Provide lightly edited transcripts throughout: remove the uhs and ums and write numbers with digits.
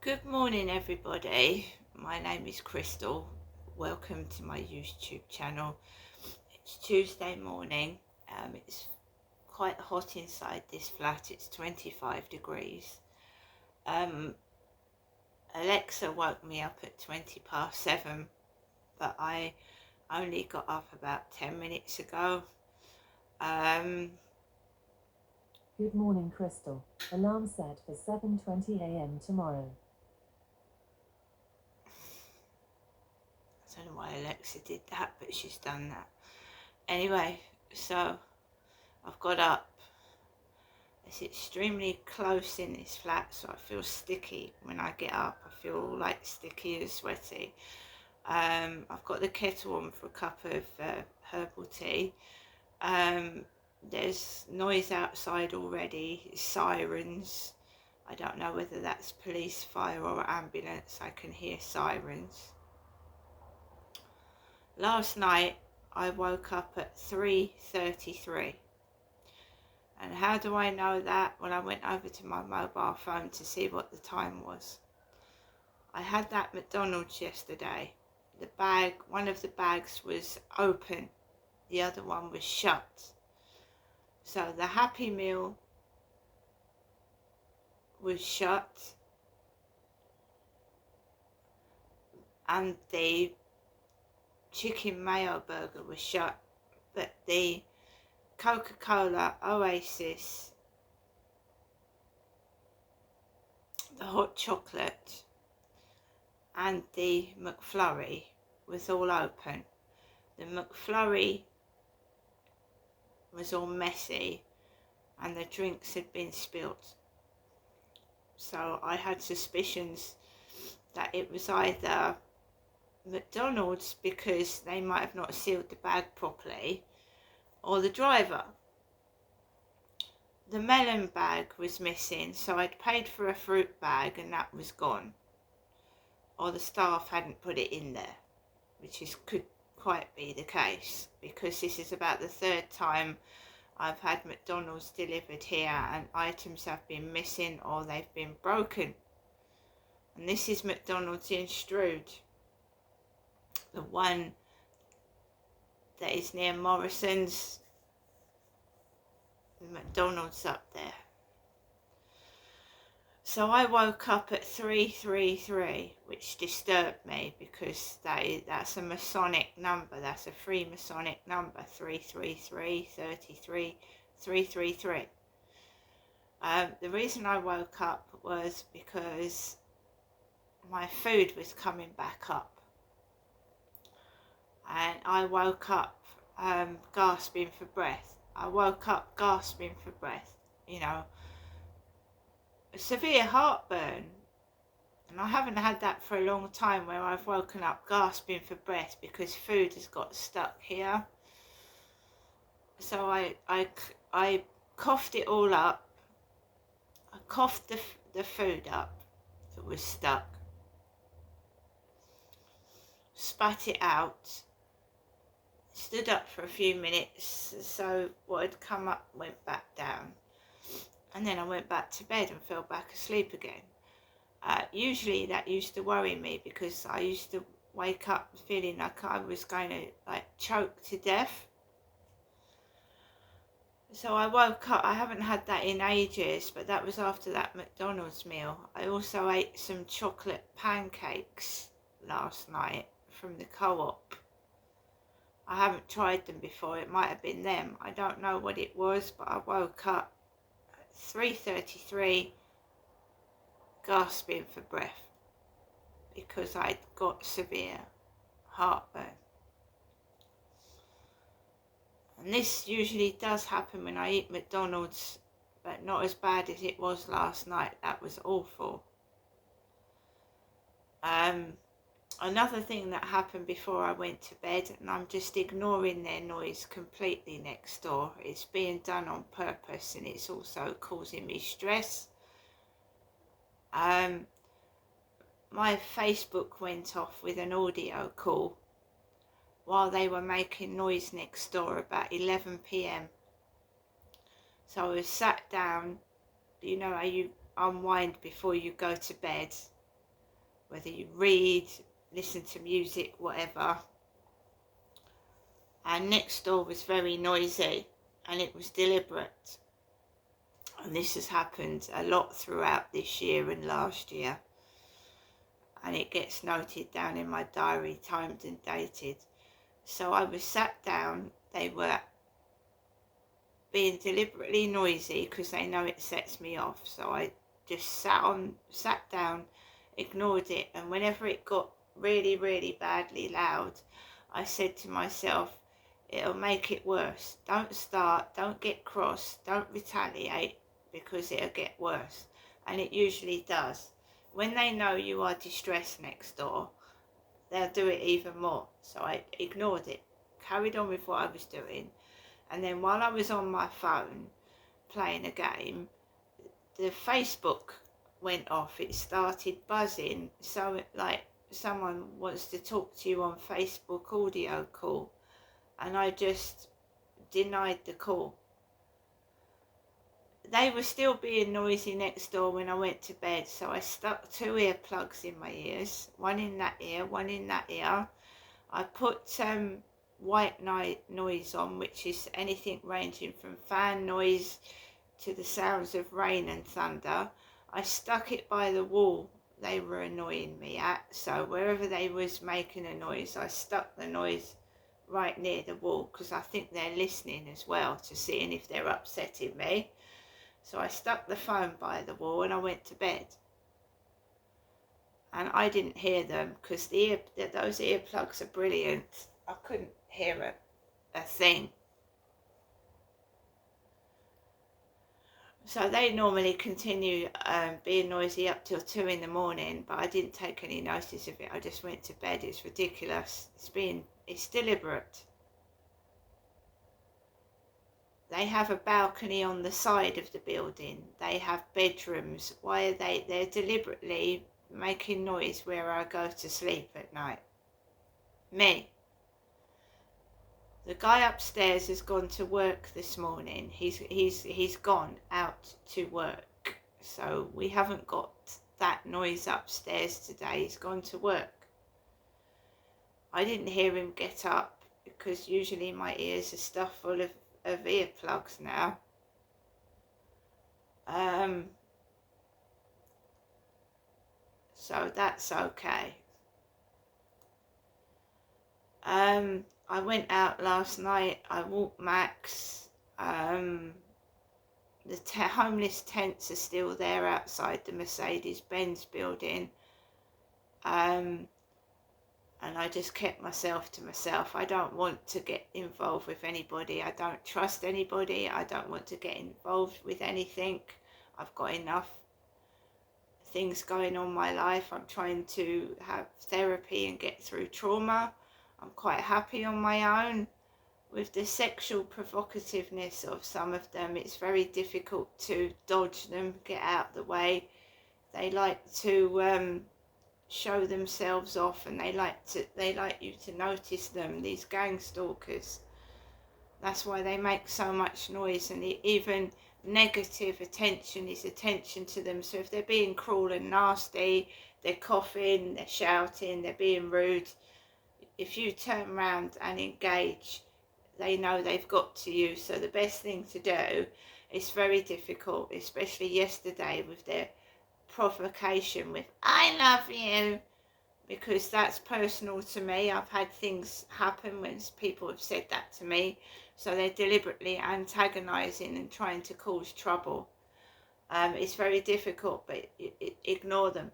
Good morning, everybody. My name is Crystal. Welcome to my YouTube channel. It's Tuesday morning. It's quite hot inside this flat. It's 25 degrees. Alexa woke me up at 7:20, but I only got up about 10 minutes ago. Good morning, Crystal. Alarm set for 7:20 a.m. tomorrow. I don't know why Alexa did that, but she's done that. Anyway, so I've got up. It's extremely close in this flat, so I feel sticky when I get up. I feel like sticky and sweaty. I've got the kettle on for a cup of herbal tea. There's noise outside already, sirens. I don't know whether that's police, fire or ambulance. I can hear sirens. Last night I woke up at 3:33. And how do I know that? Well, I went over to my mobile phone to see what the time was. I had that McDonald's yesterday. One of the bags was open, the other one was shut. So the Happy Meal was shut and the chicken mayo burger was shut, but the Coca-Cola Oasis, the hot chocolate and the McFlurry was all open. The McFlurry was all messy and the drinks had been spilt. So I had suspicions that it was either McDonald's because they might have not sealed the bag properly, or the driver. The melon bag was missing, so I'd paid for a fruit bag and that was gone. Or the staff hadn't put it in there, which could quite be the case, because this is about the third time I've had McDonald's delivered here and items have been missing or they've been broken. And this is McDonald's in Strood, the one that is near Morrison's. The McDonald's up there. So I woke up at 3:33, which disturbed me because that's a Masonic number. That's a Freemasonic number, 333, 33, 333. The reason I woke up was because my food was coming back up. And I woke up gasping for breath. I woke up gasping for breath, severe heartburn, and I haven't had that for a long time, where I've woken up gasping for breath because food has got stuck here. So I coughed it all up. I coughed the food up that was stuck, spat it out, stood up for a few minutes, so what had come up went back down. And then I went back to bed and fell back asleep again. Usually that used to worry me because I used to wake up feeling like I was going to choke to death. So I woke up, I haven't had that in ages, but that was after that McDonald's meal. I also ate some chocolate pancakes last night from the Co-op. I haven't tried them before, it might have been them. I don't know what it was, but I woke up 3:33 gasping for breath because I'd got severe heartburn. And this usually does happen when I eat McDonald's, but not as bad as it was last night. That was awful. Another thing that happened before I went to bed, and I'm just ignoring their noise completely next door. It's being done on purpose and it's also causing me stress. My Facebook went off with an audio call while they were making noise next door about 11 p.m. So I was sat down, you know how you unwind before you go to bed, whether you read, listen to music, whatever. And next door was very noisy, and it was deliberate. And this has happened a lot throughout this year and last year. And it gets noted down in my diary, timed and dated. So I was sat down. They were being deliberately noisy because they know it sets me off. So I just sat down, ignored it, and whenever it got really, really badly loud, I said to myself, it'll make it worse. Don't start, don't get cross, don't retaliate, because it'll get worse. And it usually does. When they know you are distressed next door, they'll do it even more. So I ignored it, carried on with what I was doing. And then while I was on my phone playing a game, the Facebook went off. It started buzzing. So like someone wants to talk to you on Facebook audio call. And I just denied the call. They were still being noisy next door when I went to bed. So I stuck 2 earplugs in my ears. One in that ear, one in that ear. I put white noise on, which is anything ranging from fan noise to the sounds of rain and thunder. I stuck it by the wall they were annoying me at, so wherever they was making a noise, I stuck the noise right near the wall, because I think they're listening as well to seeing if they're upsetting me. So I stuck the phone by the wall and I went to bed. And I didn't hear them because those earplugs are brilliant. I couldn't hear a thing. So they normally continue being noisy up till 2 in the morning, but I didn't take any notice of it. I just went to bed. It's ridiculous. It's deliberate. They have a balcony on the side of the building. They have bedrooms. Why are they're deliberately making noise where I go to sleep at night? Me. The guy upstairs has gone to work this morning. He's gone out to work. So we haven't got that noise upstairs today. He's gone to work. I didn't hear him get up because usually my ears are stuffed full of earplugs now. So that's okay. I went out last night. I walked Max. The homeless tents are still there outside the Mercedes-Benz building. And I just kept myself to myself. I don't want to get involved with anybody. I don't trust anybody. I don't want to get involved with anything. I've got enough things going on in my life. I'm trying to have therapy and get through trauma. I'm quite happy on my own. With the sexual provocativeness of some of them, it's very difficult to dodge them, get out the way. They like to show themselves off, and they like you to notice them, these gang stalkers. That's why they make so much noise, and even negative attention is attention to them. So if they're being cruel and nasty, they're coughing, they're shouting, they're being rude, if you turn around and engage, they know they've got to you. So the best thing to do, it's very difficult, especially yesterday with their provocation with "I love you," because that's personal to me. I've had things happen when people have said that to me, so they're deliberately antagonizing and trying to cause trouble. It's very difficult, but ignore them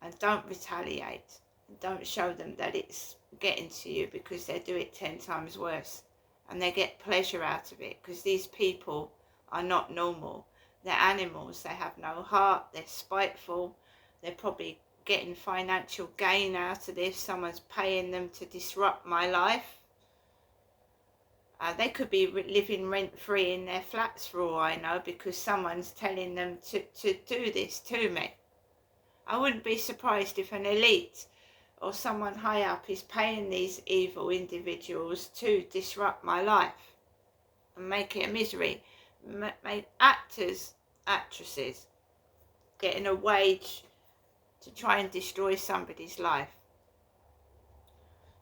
and don't retaliate. Don't show them that it's getting to you, because they do it 10 times worse, and they get pleasure out of it, because these people are not normal. They're animals. They have no heart. They're spiteful. They're probably getting financial gain out of this. Someone's paying them to disrupt my life. They could be living rent-free in their flats for all I know, because someone's telling them to do this to me. I wouldn't be surprised if an elite or someone high up is paying these evil individuals to disrupt my life and make it a misery. Make actors, actresses, getting a wage to try and destroy somebody's life.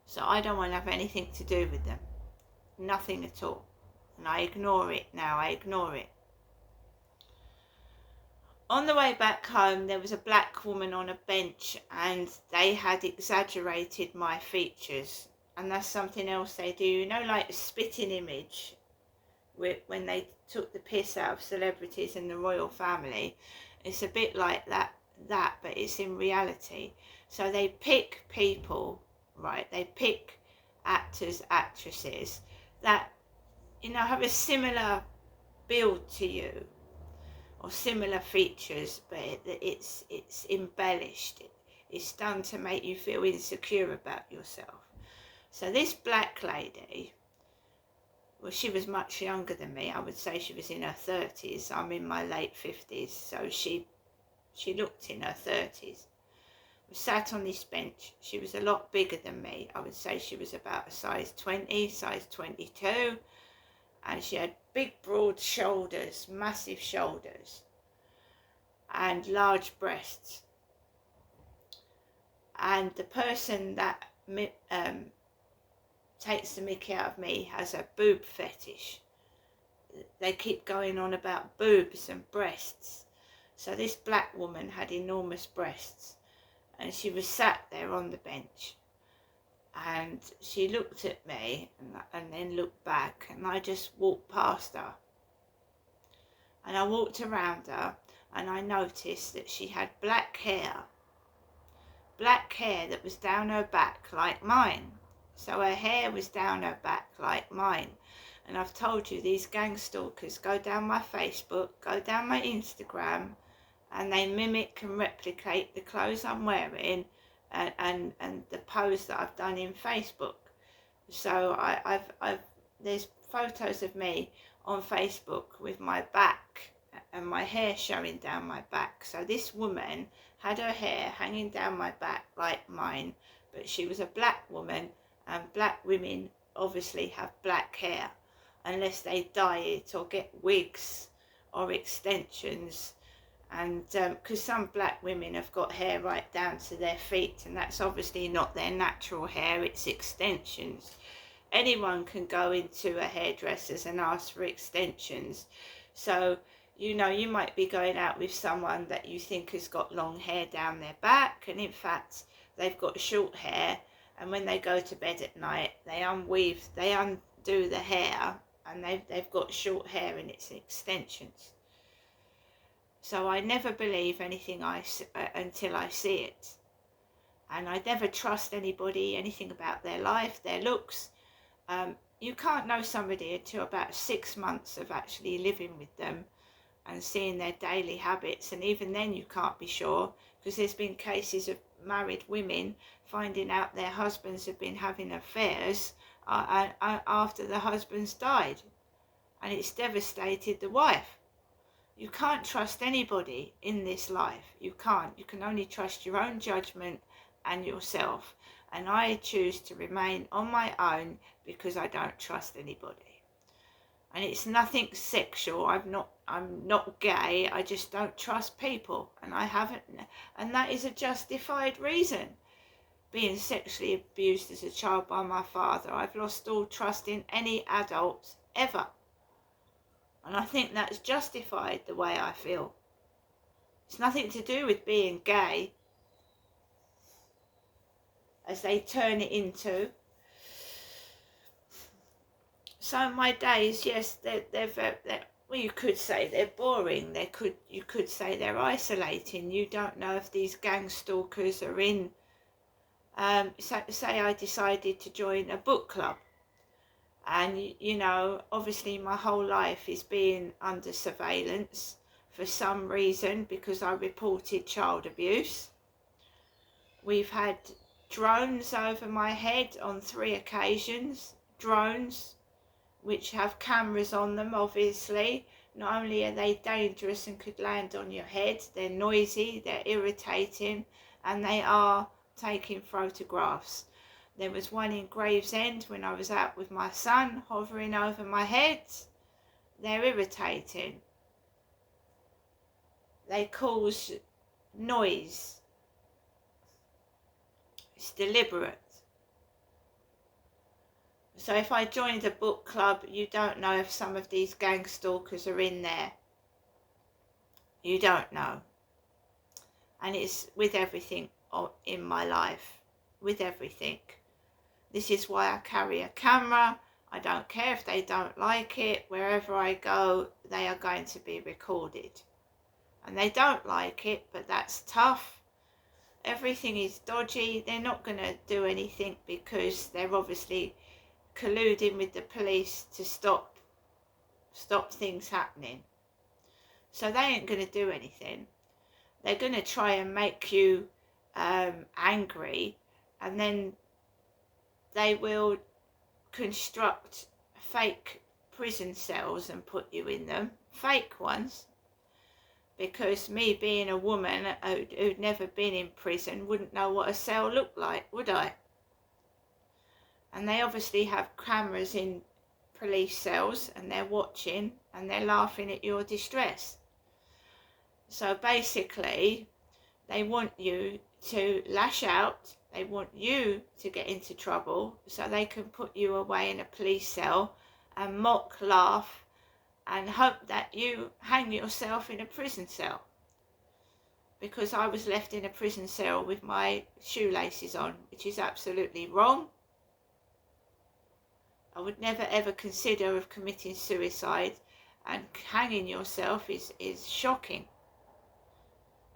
So I don't want to have anything to do with them. Nothing at all. And I ignore it now. I ignore it. On the way back home, there was a black woman on a bench and they had exaggerated my features. And that's something else they do. You know, like a spitting image, when they took the piss out of celebrities in the royal family. It's a bit like that, but it's in reality. So they pick people, right? They pick actors, actresses that, you know, have a similar build to you or similar features, but it's embellished. It's done to make you feel insecure about yourself. So this black lady, well, she was much younger than me. I would say she was in her 30s. I'm in my late 50s, so she looked in her 30s. We sat on this bench. She was a lot bigger than me. I would say she was about a size 20, size 22. And she had big, broad shoulders, massive shoulders, and large breasts. And the person that takes the mickey out of me has a boob fetish. They keep going on about boobs and breasts. So this black woman had enormous breasts, and she was sat there on the bench. And she looked at me and then looked back, and I just walked past her. And I walked around her and I noticed that she had black hair that was down her back like mine. So her hair was down her back like mine. And I've told you, these gang stalkers go down my Facebook, go down my Instagram, and they mimic and replicate the clothes I'm wearing and the pose that I've done in Facebook. So there's photos of me on Facebook with my back and my hair showing down my back. So this woman had her hair hanging down my back like mine, but she was a black woman, and black women obviously have black hair unless they dye it or get wigs or extensions. And because some black women have got hair right down to their feet, and that's obviously not their natural hair, it's extensions. Anyone can go into a hairdresser's and ask for extensions. So, you know, you might be going out with someone that you think has got long hair down their back, and in fact they've got short hair, and when they go to bed at night they undo the hair, and they've got short hair and it's extensions. So I never believe anything until I see it. And I never trust anybody, anything about their life, their looks. You can't know somebody until about 6 months of actually living with them and seeing their daily habits. And even then you can't be sure, because there's been cases of married women finding out their husbands have been having affairs after the husbands died. And it's devastated the wife. You can't trust anybody in this life. You can't. You can only trust your own judgment and yourself. And I choose to remain on my own because I don't trust anybody. And it's nothing sexual. I'm not gay. I just don't trust people. And I haven't. And that is a justified reason. Being sexually abused as a child by my father, I've lost all trust in any adult ever. And I think that's justified the way I feel. It's nothing to do with being gay, as they turn it into. So my days, yes, they're well, you could say they're boring. You could say they're isolating. You don't know if these gang stalkers are in. Say I decided to join a book club. And, you know, obviously my whole life is being under surveillance for some reason, because I reported child abuse. We've had drones over my head on 3 occasions. Drones, which have cameras on them, obviously. Not only are they dangerous and could land on your head, they're noisy, they're irritating, and they are taking photographs. There was one in Gravesend when I was out with my son, hovering over my head. They're irritating. They cause noise. It's deliberate. So if I joined a book club, you don't know if some of these gang stalkers are in there. You don't know. And it's with everything in my life. With everything. This is why I carry a camera. I don't care if they don't like it. Wherever I go, they are going to be recorded. And they don't like it, but that's tough. Everything is dodgy. They're not going to do anything because they're obviously colluding with the police to stop things happening. So they ain't going to do anything. They're going to try and make you angry, and then they will construct fake prison cells and put you in them, fake ones, because me being a woman who'd never been in prison wouldn't know what a cell looked like, would I? And they obviously have cameras in police cells, and they're watching and they're laughing at your distress. So basically they want you to lash out. They want you to get into trouble so they can put you away in a police cell and mock, laugh, and hope that you hang yourself in a prison cell. Because I was left in a prison cell with my shoelaces on, which is absolutely wrong. I would never ever consider of committing suicide, and hanging yourself is shocking.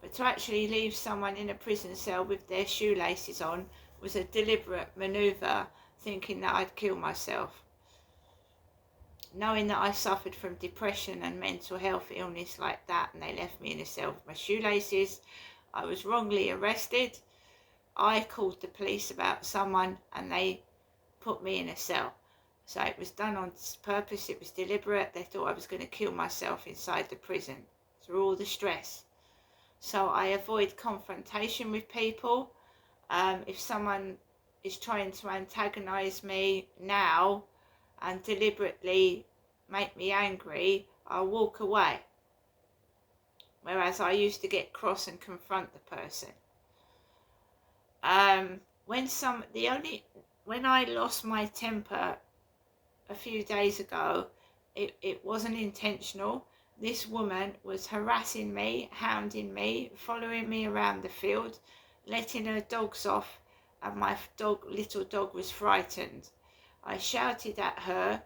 But to actually leave someone in a prison cell with their shoelaces on was a deliberate manoeuvre, thinking that I'd kill myself. Knowing that I suffered from depression and mental health illness like that, and they left me in a cell with my shoelaces. I was wrongly arrested. I called the police about someone and they put me in a cell. So it was done on purpose, it was deliberate. They thought I was going to kill myself inside the prison through all the stress. So I avoid confrontation with people. If someone is trying to antagonise me now and deliberately make me angry, I'll walk away. Whereas I used to get cross and confront the person. When I lost my temper a few days ago, it wasn't intentional. This woman was harassing me, hounding me, following me around the field, letting her dogs off, and my little dog was frightened. I shouted at her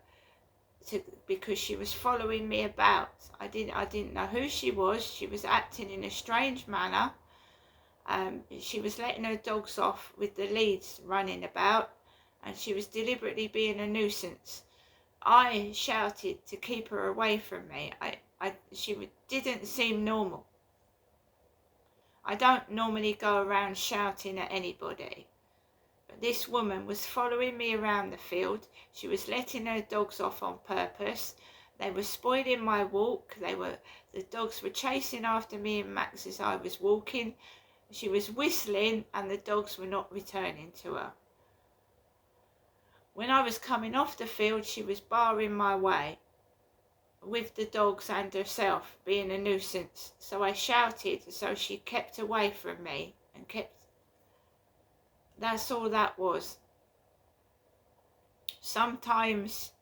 because she was following me about. I didn't know who she was. She was acting in a strange manner. She was letting her dogs off with the leads running about, and she was deliberately being a nuisance. I shouted to keep her away from me. She didn't seem normal. I don't normally go around shouting at anybody. But this woman was following me around the field. She was letting her dogs off on purpose. They were spoiling my walk. The dogs were chasing after me and Max as I was walking. She was whistling and the dogs were not returning to her. When I was coming off the field, she was barring my way with the dogs and herself, being a nuisance. So I shouted, so she kept away from me and that's all that was. Sometimes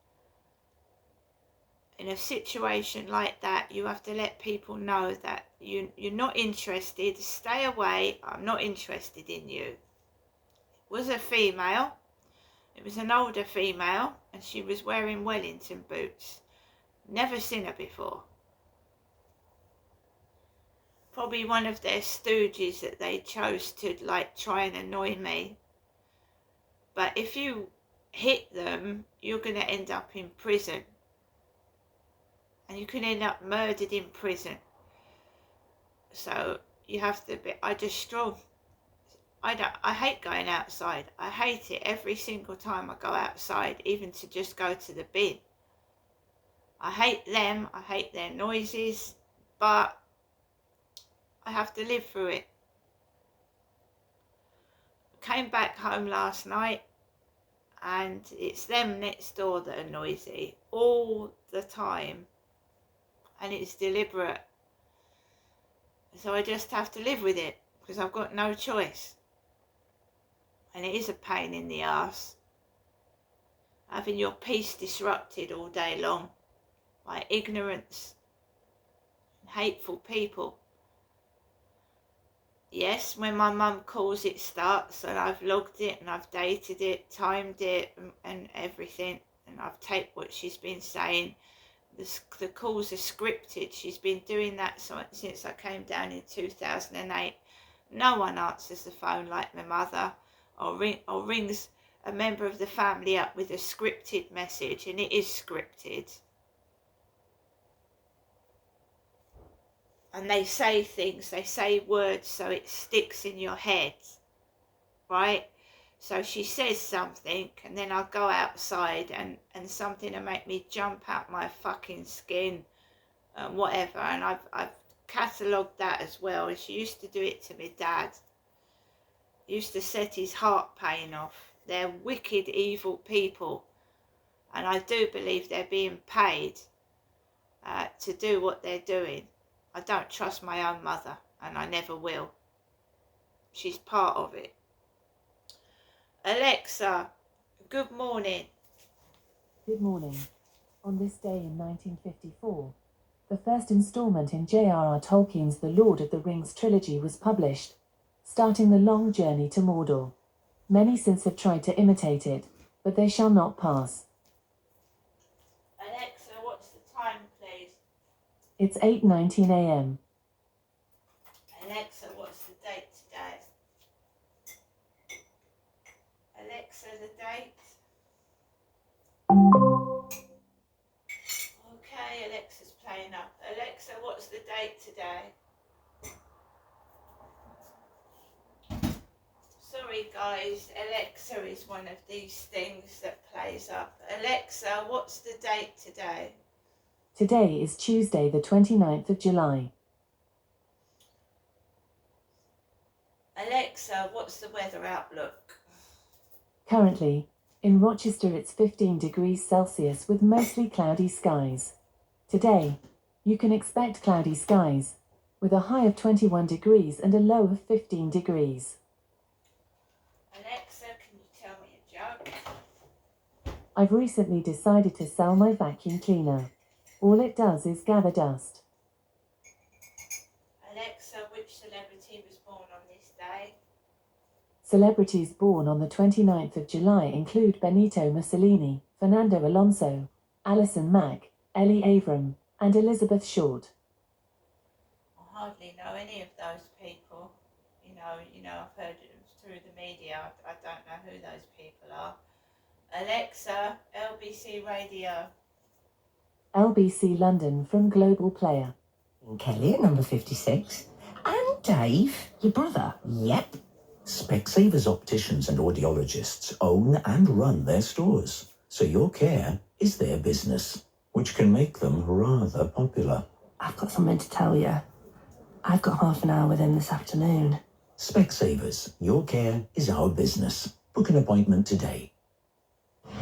in a situation like that, you have to let people know that you're not interested. Stay away. I'm not interested in you. It was a female. It was an older female, and she was wearing Wellington boots. Never seen her before. Probably one of their stooges that they chose to try and annoy me. But if you hit them, you're going to end up in prison. And you can end up murdered in prison. So you have to be, I just stroll. I hate going outside. I hate it every single time I go outside, even to just go to the bin. I hate them, I hate their noises, but I have to live through it. I came back home last night and it's them next door that are noisy all the time, and it's deliberate. So I just have to live with it because I've got no choice. and it is a pain in the arse. Having your peace disrupted all day long by ignorance and hateful people. Yes, when my mum calls it starts, and I've logged it and I've dated it, timed it and everything, and I've taped what she's been saying. The calls are scripted. She's been doing that since I came down in 2008. No one answers the phone like my mother, or rings a member of the family up with a scripted message, and it is scripted. And they say things, they say words so it sticks in your head, right? So she says something, and then I'll go outside and something will make me jump out my fucking skin, whatever. And I've catalogued that as well. And she used to do it to my dad. Used to set his heart pain off. They're wicked, evil people. And I do believe they're being paid to do what they're doing. I don't trust my own mother, and I never will. She's part of it. Alexa, good morning. Good morning. On this day in 1954, the first installment in J.R.R. Tolkien's The Lord of the Rings trilogy was published, starting the long journey to Mordor. Many since have tried to imitate it, but they shall not pass. Alexa, what's the time, please? It's 8:19 a.m. Alexa, what's the date today? Alexa, the date? Okay, Alexa's playing up. Alexa, what's the date today? Sorry guys, Alexa is one of these things that plays up. Alexa, what's the date today? Today is Tuesday, the 29th of July. Alexa, what's the weather outlook? Currently, in Rochester it's 15 degrees Celsius with mostly cloudy skies. Today, you can expect cloudy skies, with a high of 21 degrees and a low of 15 degrees. Alexa, can you tell me a joke? I've recently decided to sell my vacuum cleaner. All it does is gather dust. Alexa, which celebrity was born on this day? Celebrities born on the 29th of July include Benito Mussolini, Fernando Alonso, Alison Mack, Ellie Avram, and Elizabeth Short. I hardly know any of those people. You know, I've heard it through the media. I don't know who those people are. Alexa, LBC Radio. LBC London from Global Player. Kelly at number 56. And Dave, your brother. Yep. Specsavers opticians and audiologists own and run their stores, so your care is their business, which can make them rather popular. I've got something to tell you. I've got half an hour with him this afternoon. Specsavers, your care is our business. Book an appointment today.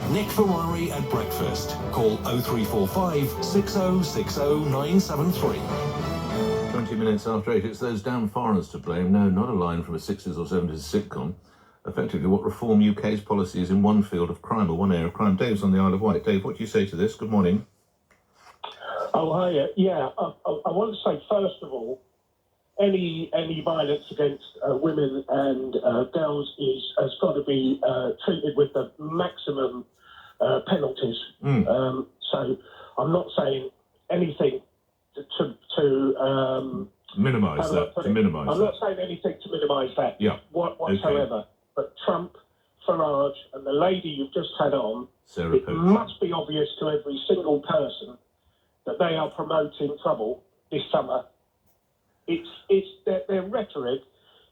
Nick Ferrari at breakfast. Call 0345 6060 973. 20 minutes after 8, it's those damn foreigners to blame. No, not a line from a 60s or 70s sitcom. Effectively, what Reform UK's policy is in one field of crime, or one area of crime. Dave's on the Isle of Wight. Dave, what do you say to this? Good morning. Oh, hi. Yeah, I want to say, first of all, any violence against women and girls has got to be treated with the maximum penalties. So I'm not saying anything to minimise that. To minimise that. I'm not saying anything to minimise that. Yeah. Whatsoever. Okay. But Trump, Farage, and the lady you've just had on, Sarah it Poach. must be obvious to every single person that they are promoting trouble this summer. It's their rhetoric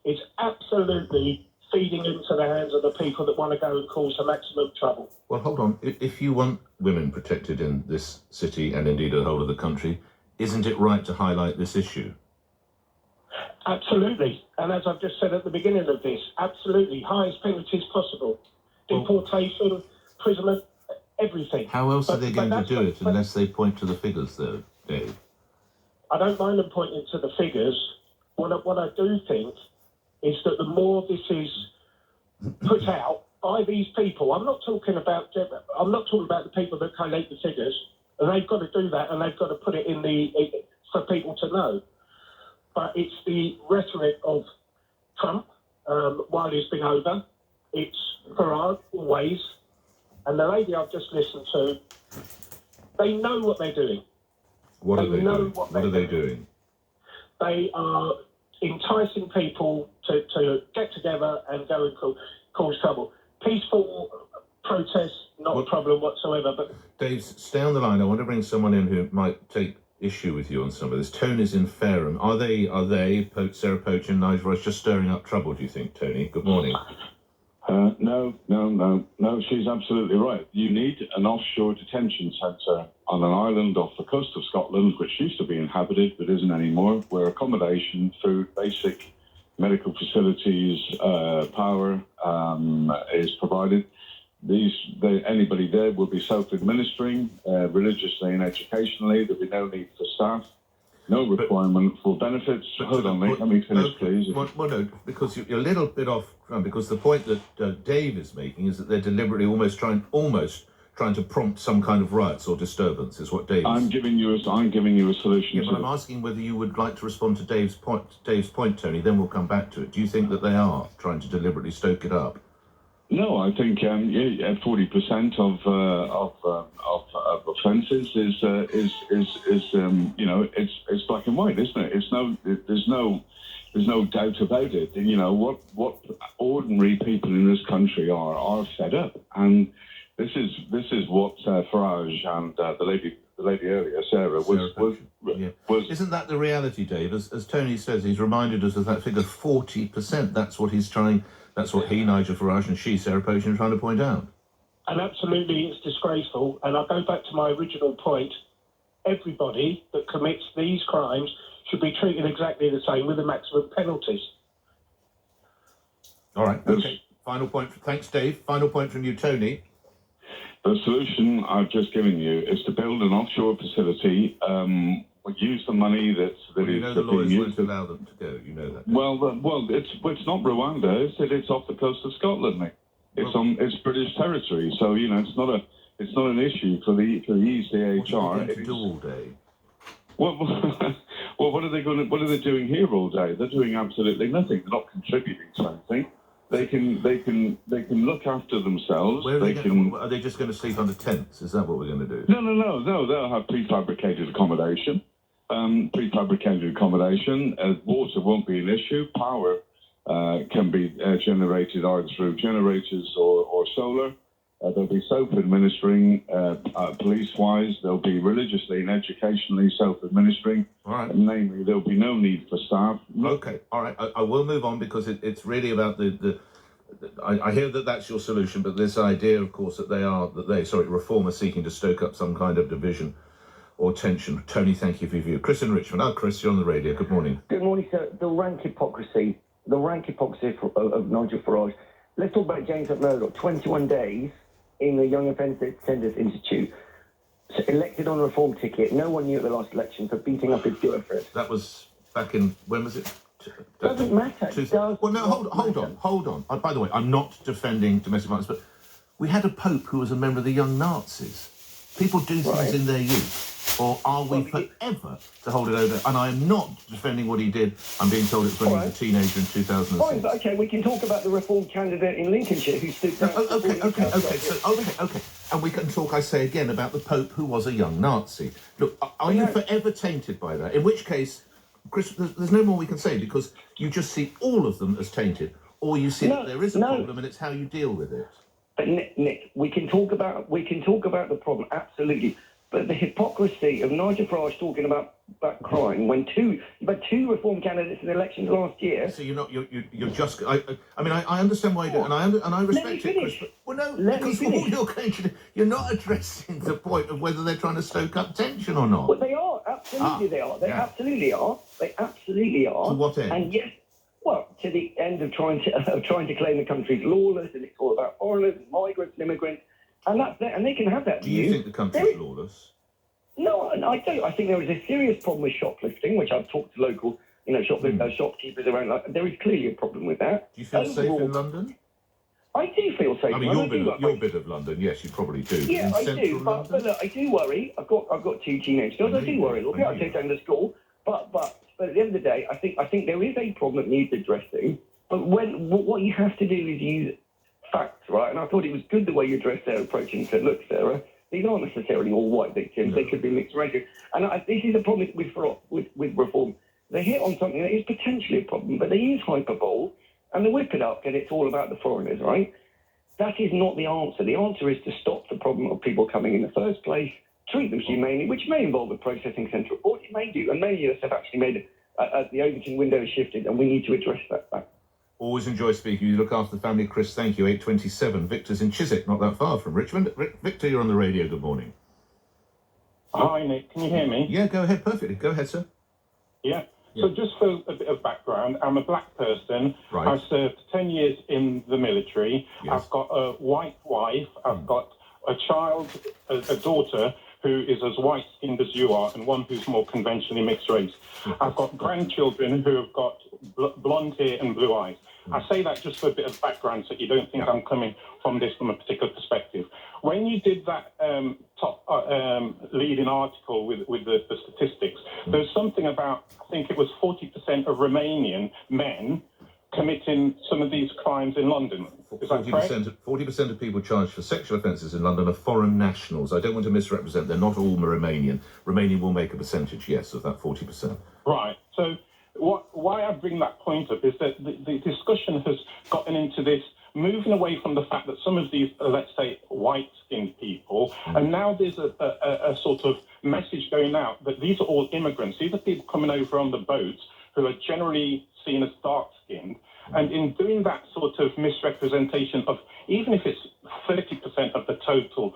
is absolutely feeding into the hands of the people that want to go and cause the maximum trouble. Well, hold on. If you want women protected in this city and indeed the whole of the country, isn't it right to highlight this issue? Absolutely. And as I've just said at the beginning of this, absolutely. Highest penalties possible. Deportation, imprisonment, everything. How else are they going to do it unless they point to the figures, though, Dave? I don't mind them pointing to the figures. What I do think is that the more this is put out by these people. I'm not talking about the people that collate the figures. And they've got to do that, and they've got to put it for people to know. But it's the rhetoric of Trump while he's been over. It's Farage always, and the lady I've just listened to. They know what they're doing. What are they doing? What are they doing? They are enticing people to get together and go and cause trouble. Peaceful protests, not a problem whatsoever. But Dave, stay on the line. I want to bring someone in who might take issue with you on some of this. Tony's in Fareham. Are they Sarah Poach and Nigel Farage just stirring up trouble, do you think, Tony? Good morning. No, she's absolutely right. You need an offshore detention centre on an island off the coast of Scotland, which used to be inhabited but isn't anymore, where accommodation, food, basic medical facilities, power is provided. Anybody there will be self-administering religiously and educationally. There'll be no need for staff. No requirement for benefits. Hold on, mate. Let me finish, please. Well, no, because you're a little bit off, because the point that Dave is making is that they're deliberately almost trying to prompt some kind of riots or disturbance, is what Dave is. I'm giving you a solution. Yeah, but I'm asking whether you would like to respond to Dave's point, Tony, then we'll come back to it. Do you think that they are trying to deliberately stoke it up? No, I think 40% of offences is it's black and white, isn't it? There's no doubt about it. You know what ordinary people in this country are fed up, and this is what Farage and the lady earlier, Sarah was. Isn't that the reality, Dave? As Tony says, he's reminded us of that figure, 40%. That's what he's trying. That's what he, Nigel Farage, and she, Sarah Poach, are trying to point out. And absolutely, it's disgraceful. And I go back to my original point. Everybody that commits these crimes should be treated exactly the same with the maximum penalties. All right. Okay. Final point. Thanks, Dave. Final point from you, Tony. The solution I've just given you is to build an offshore facility. Use the money that you is know the lawyers being won't used. allow them to go. You know that. Well, it's not Rwanda. It's off the coast of Scotland, mate. It's British territory, so it's not an issue for the ECHR. What are they going to do all day? Well, what are they doing here all day? They're doing absolutely nothing. They're not contributing to anything. They can look after themselves. Where are they just going to sleep under tents? Is that what we're going to do? No. They'll have prefabricated accommodation. Water won't be an issue. Power can be generated either through generators or solar. They'll be self-administering, police-wise. They'll be religiously and educationally self-administering. All right. Namely, there'll be no need for staff. Okay. All right. I will move on because it's really about I hear that that's your solution, but this idea, of course, Reform are seeking to stoke up some kind of division or tension. Tony, thank you for your view. Chris in Richmond. Oh, Chris, you're on the radio. Good morning. Good morning, sir. The rank hypocrisy of Nigel Farage. Let's talk about James Murdoch. 21 days in the Young Offenders Institute. So elected on a reform ticket. No one knew at the last election for beating up his girlfriend. That was back in, when was it? Doesn't matter. Well, no, hold on. By the way, I'm not defending domestic violence, but we had a pope who was a member of the Young Nazis. People do things in their youth. Or are we forever to hold it over? And I am not defending what he did. I'm being told it's when he was a teenager in 2006. Fine, but okay, we can talk about the reform candidate in Lincolnshire who stood down. Okay. And we can talk, I say again, about the Pope who was a young Nazi. Look, are you forever tainted by that? In which case, Chris, there's no more we can say because you just see all of them as tainted, or you see that there is a problem and it's how you deal with it. But Nick, we can talk about the problem, absolutely. But the hypocrisy of Nigel Farage talking about crime when you've had two reform candidates in the elections last year. So you're just. I understand why you do, and I respect it. Chris, well, no, because all you're going to do, you're not addressing the point of whether they're trying to stoke up tension or not. Well, they are absolutely. They are. They absolutely are. They absolutely are. To what end? And yes, well, to the end of trying to claim the country's lawless, and it's all about foreigners, and migrants, and immigrants. And that's it, and they can have that view. Do you think the country's lawless? No, I don't. I think there is a serious problem with shoplifting, which I've talked to local, shopkeepers around. There is clearly a problem with that. Do you feel safe in London? I do feel safe. I mean, your bit of London, yes, you probably do. Yeah, in I central do. But London? look, I do worry. I've got two teenage girls. I do worry a little bit. I take them to school. But at the end of the day, I think there is a problem that needs addressing. But what you have to do is use facts, right? And I thought it was good the way you addressed their approach and said, look, Sarah, these aren't necessarily all white victims. No. They could be mixed racial. And this is a problem with reform. They hit on something that is potentially a problem, but they use hyperbole and they whip it up and it's all about the foreigners, right? That is not the answer. The answer is to stop the problem of people coming in the first place, treat them humanely, which may involve a processing centre report. It may do. And many of us have actually made the Overton window has shifted, and we need to address that fact. Always enjoy speaking. You look after the family, Chris. Thank you. 8:27. Victor's in Chiswick, not that far from Richmond. Victor, you're on the radio. Good morning. Hi, Nick. Can you hear me? Yeah, go ahead. Perfectly. Go ahead, sir. Yeah. So just for a bit of background, I'm a black person. Right. I've served 10 years in the military. Yes. I've got a white wife. I've got a child, a daughter, who is as white-skinned as you are, and one who's more conventionally mixed race. I've got grandchildren who have got blonde hair and blue eyes. I say that just for a bit of background so you don't think I'm coming from this from a particular perspective. When you did that leading article with the statistics, there's something about, I think it was 40% of Romanian men committing some of these crimes in London. Is that correct? 40% of people charged for sexual offences in London are foreign nationals. I don't want to misrepresent. They're not all Romanian. Romania will make a percentage, yes, of that 40%. Right. So why I bring that point up is that the discussion has gotten into this, moving away from the fact that some of these, let's say, white-skinned people, and now there's a sort of message going out that these are all immigrants. These are people coming over on the boats who are generally seen as dark-skinned. And in doing that sort of misrepresentation of, even if it's 30% of the total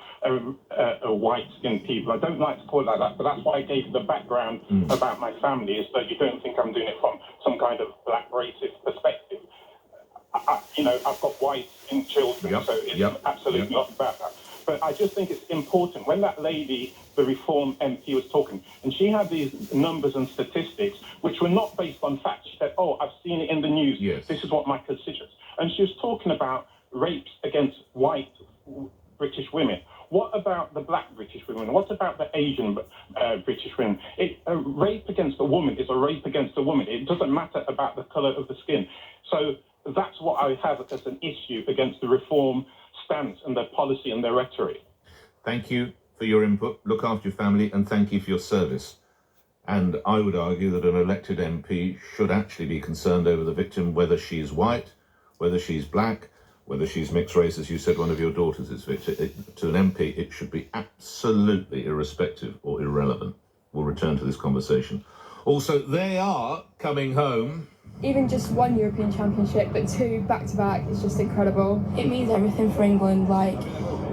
white-skinned people, I don't like to call it like that, but that's why I gave the background about my family, is that you don't think I'm doing it from some kind of black racist perspective. I've got white-skinned children, so it's absolutely not about that. But I just think it's important. When that lady, the Reform MP, was talking, and she had these numbers and statistics, which were not based on facts. She said, I've seen it in the news. Yes. This is what my constituents. And she was talking about rapes against white British women. What about the black British women? What about the Asian British women? A rape against a woman is a rape against a woman. It doesn't matter about the colour of the skin. So that's what I have as an issue against the Reform stance and their policy and their rhetoric. Thank you for your input. Look after your family, and thank you for your service. And I would argue that an elected MP should actually be concerned over the victim, whether she's white, whether she's black, whether she's mixed race, as you said one of your daughters is, Victor. To an MP, it should be absolutely irrespective or irrelevant. We'll return to this conversation. Also, they are coming home. Even just one European Championship, but two back-to-back is just incredible. It means everything for England, like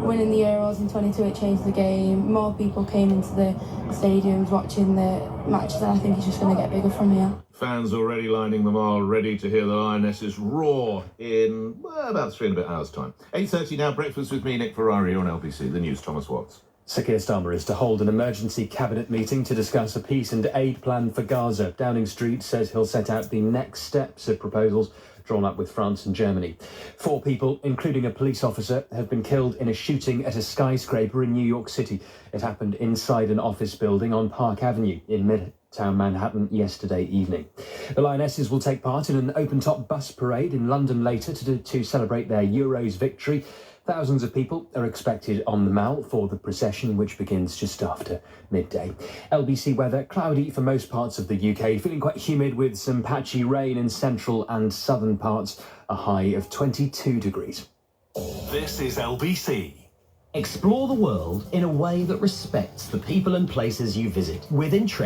winning the Euros in 22, it changed the game. More people came into the stadiums watching the matches, and I think it's just going to get bigger from here. Fans already lining the mile, ready to hear the Lionesses roar in about 3 and a bit hours' time. 8:30 now, breakfast with me, Nick Ferrari, on LBC. The news, Thomas Watts. Sir Keir Starmer is to hold an emergency cabinet meeting to discuss a peace and aid plan for Gaza. Downing Street says he'll set out the next steps of proposals drawn up with France and Germany. 4 people, including a police officer, have been killed in a shooting at a skyscraper in New York City. It happened inside an office building on Park Avenue in Midtown Manhattan yesterday evening. The Lionesses will take part in an open-top bus parade in London later to celebrate their Euros victory. Thousands of people are expected on the Mall for the procession, which begins just after midday. LBC weather, cloudy for most parts of the UK, feeling quite humid with some patchy rain in central and southern parts, a high of 22 degrees. This is LBC. Explore the world in a way that respects the people and places you visit with Intrepid.